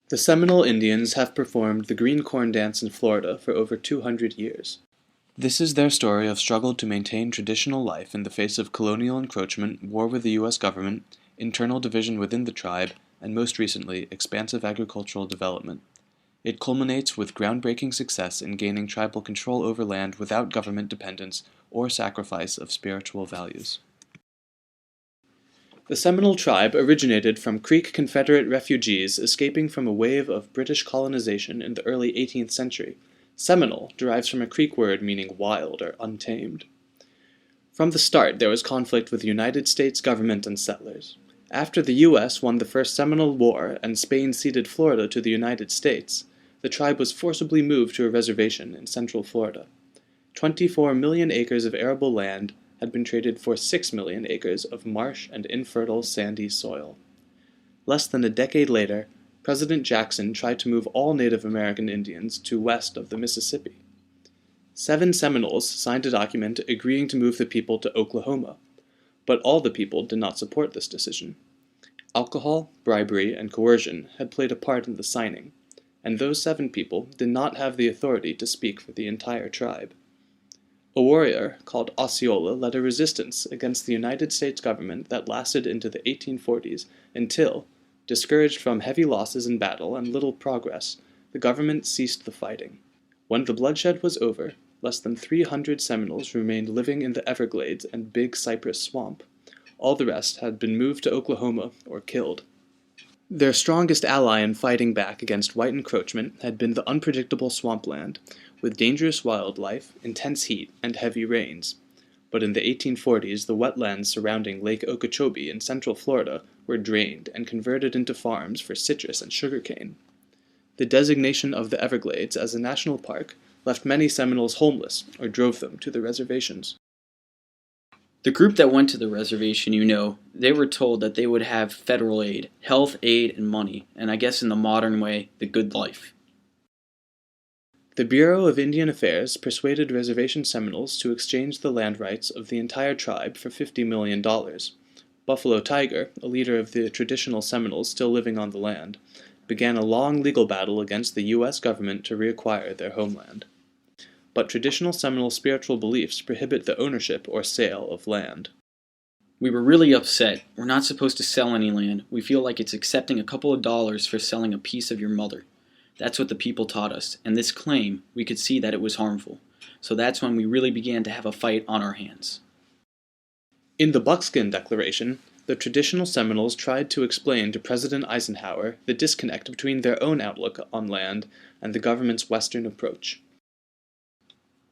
The Seminole Indians have performed the green corn dance in Florida for over 200 years. This is their story of struggle to maintain traditional life in the face of colonial encroachment, war with the U.S. government, internal division within the tribe, and most recently, expansive agricultural development. It culminates with groundbreaking success in gaining tribal control over land without government dependence or sacrifice of spiritual values. The Seminole tribe originated from Creek Confederate refugees escaping from a wave of British colonization in the early 18th century. Seminole derives from a Creek word meaning wild or untamed. From the start, there was conflict with the United States government and settlers. After the U.S. won the First Seminole War and Spain ceded Florida to the United States, the tribe was forcibly moved to a reservation in central Florida. 24 million acres of arable land had been traded for 6 million acres of marsh and infertile sandy soil. Less than a decade later, President Jackson tried to move all Native American Indians to west of the Mississippi. 7 Seminoles signed a document agreeing to move the people to Oklahoma, but all the people did not support this decision. Alcohol, bribery, and coercion had played a part in the signing, and those 7 people did not have the authority to speak for the entire tribe. A warrior called Osceola led a resistance against the United States government that lasted into the 1840s until, discouraged from heavy losses in battle and little progress, the government ceased the fighting. When the bloodshed was over, less than 300 Seminoles remained living in the Everglades and Big Cypress Swamp. All the rest had been moved to Oklahoma or killed. Their strongest ally in fighting back against white encroachment had been the unpredictable swampland, with dangerous wildlife, intense heat, and heavy rains. But in the 1840s, the wetlands surrounding Lake Okeechobee in central Florida were drained and converted into farms for citrus and sugarcane. The designation of the Everglades as a national park left many Seminoles homeless or drove them to the reservations. The group that went to the reservation, they were told that they would have federal aid, health aid, and money, and I guess in the modern way, the good life. The Bureau of Indian Affairs persuaded reservation Seminoles to exchange the land rights of the entire tribe for $50 million. Buffalo Tiger, a leader of the traditional Seminoles still living on the land, began a long legal battle against the U.S. government to reacquire their homeland. But traditional Seminole spiritual beliefs prohibit the ownership or sale of land. We were really upset. We're not supposed to sell any land. We feel like it's accepting a couple of dollars for selling a piece of your mother. That's what the people taught us, and this claim, we could see that it was harmful. So that's when we really began to have a fight on our hands. In the Buckskin Declaration, the traditional Seminoles tried to explain to President Eisenhower the disconnect between their own outlook on land and the government's Western approach.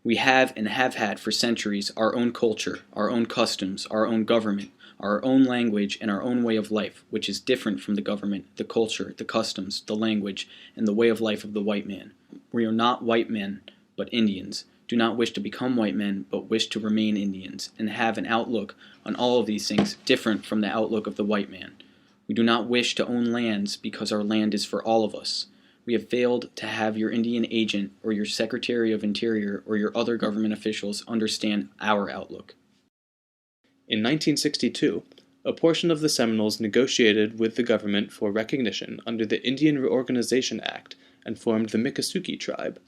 We have and have had for centuries our own culture, our own customs, our own government, our own language, and our own way of life, which is different from the government, the culture, the customs, the language, and the way of life of the white man. We are not white men, but Indians, do not wish to become white men, but wish to remain Indians, and have an outlook on all of these things different from the outlook of the white man. We do not wish to own lands because our land is for all of us. We have failed to have your Indian agent or your Secretary of Interior or your other government officials understand our outlook. In 1962, a portion of the Seminoles negotiated with the government for recognition under the Indian Reorganization Act and formed the Miccosukee tribe,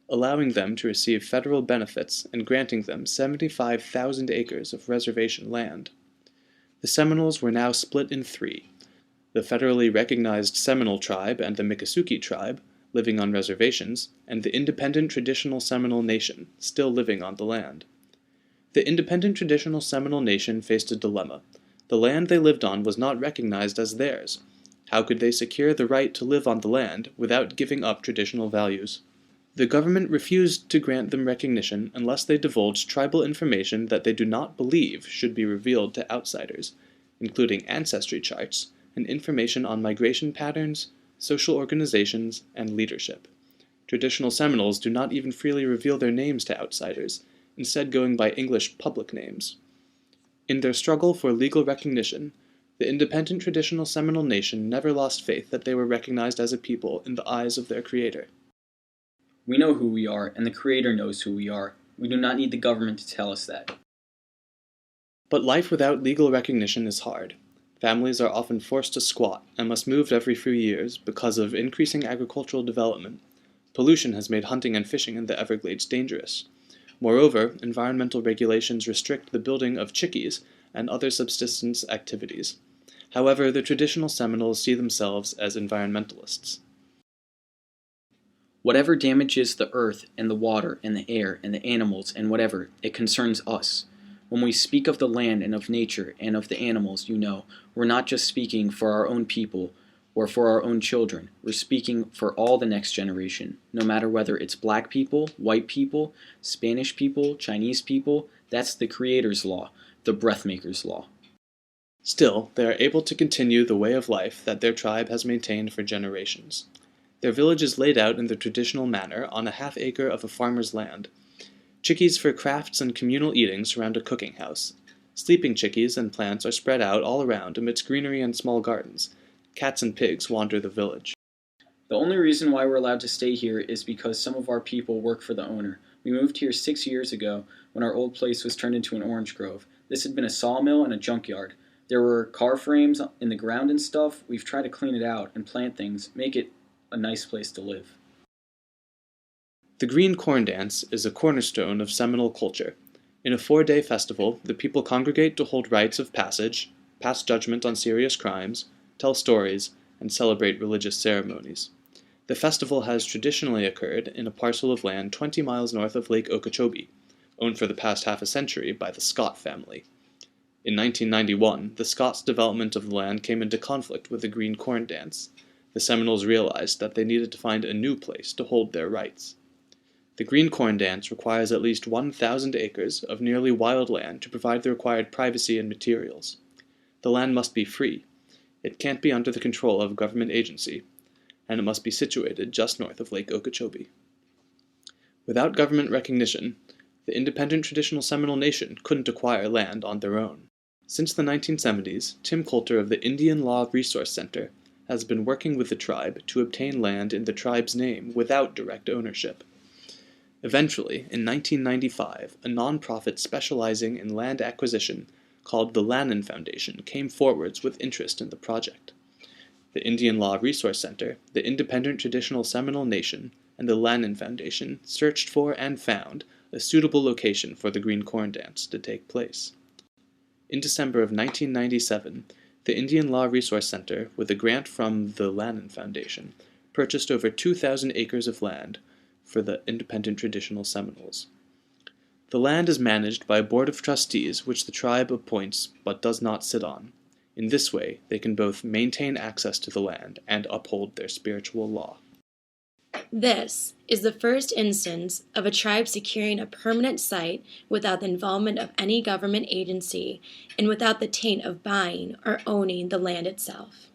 allowing them to receive federal benefits and granting them 75,000 acres of reservation land. The Seminoles were now split in 3. The federally recognized Seminole tribe and the Miccosukee tribe, living on reservations, and the independent traditional Seminole nation, still living on the land. The independent traditional Seminole nation faced a dilemma. The land they lived on was not recognized as theirs. How could they secure the right to live on the land without giving up traditional values? The government refused to grant them recognition unless they divulged tribal information that they do not believe should be revealed to outsiders, including ancestry charts, and information on migration patterns, social organizations, and leadership. Traditional Seminoles do not even freely reveal their names to outsiders, instead going by English public names. In their struggle for legal recognition, the independent traditional Seminole nation never lost faith that they were recognized as a people in the eyes of their Creator. We know who we are, and the Creator knows who we are. We do not need the government to tell us that. But life without legal recognition is hard. Families are often forced to squat and must move every few years because of increasing agricultural development. Pollution has made hunting and fishing in the Everglades dangerous. Moreover, environmental regulations restrict the building of chickees and other subsistence activities. However, the traditional Seminoles see themselves as environmentalists. Whatever damages the earth and the water and the air and the animals and whatever, it concerns us. When we speak of the land and of nature and of the animals, we're not just speaking for our own people or for our own children. We're speaking for all the next generation, no matter whether it's black people, white people, Spanish people, Chinese people. That's the Creator's law, the Breathmaker's law. Still, they are able to continue the way of life that their tribe has maintained for generations. Their village is laid out in the traditional manner on a half-acre of a farmer's land. Chickees for crafts and communal eating surround a cooking house. Sleeping chickees and plants are spread out all around amidst greenery and small gardens. Cats and pigs wander the village. The only reason why we're allowed to stay here is because some of our people work for the owner. We moved here 6 years ago when our old place was turned into an orange grove. This had been a sawmill and a junkyard. There were car frames in the ground and stuff. We've tried to clean it out and plant things, make it a nice place to live. The Green Corn Dance is a cornerstone of Seminole culture. In a 4-day festival, the people congregate to hold rites of passage, pass judgment on serious crimes, tell stories, and celebrate religious ceremonies. The festival has traditionally occurred in a parcel of land 20 miles north of Lake Okeechobee, owned for the past half a century by the Scott family. In 1991, the Scots' development of the land came into conflict with the Green Corn Dance. The Seminoles realized that they needed to find a new place to hold their rites. The Green Corn Dance requires at least 1,000 acres of nearly wild land to provide the required privacy and materials. The land must be free. It can't be under the control of a government agency, and it must be situated just north of Lake Okeechobee. Without government recognition, the independent traditional Seminole Nation couldn't acquire land on their own. Since the 1970s, Tim Coulter of the Indian Law Resource Center has been working with the tribe to obtain land in the tribe's name without direct ownership. Eventually, in 1995, a nonprofit specializing in land acquisition called the Lannan Foundation came forwards with interest in the project. The Indian Law Resource Center, the Independent Traditional Seminole Nation, and the Lannan Foundation searched for and found a suitable location for the Green Corn Dance to take place. In December of 1997, the Indian Law Resource Center, with a grant from the Lannan Foundation, purchased over 2,000 acres of land for the independent traditional Seminoles. The land is managed by a board of trustees which the tribe appoints but does not sit on. In this way, they can both maintain access to the land and uphold their spiritual law. This is the first instance of a tribe securing a permanent site without the involvement of any government agency and without the taint of buying or owning the land itself.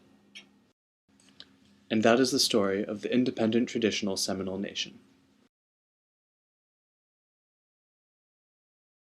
And that is the story of the independent traditional Seminole Nation.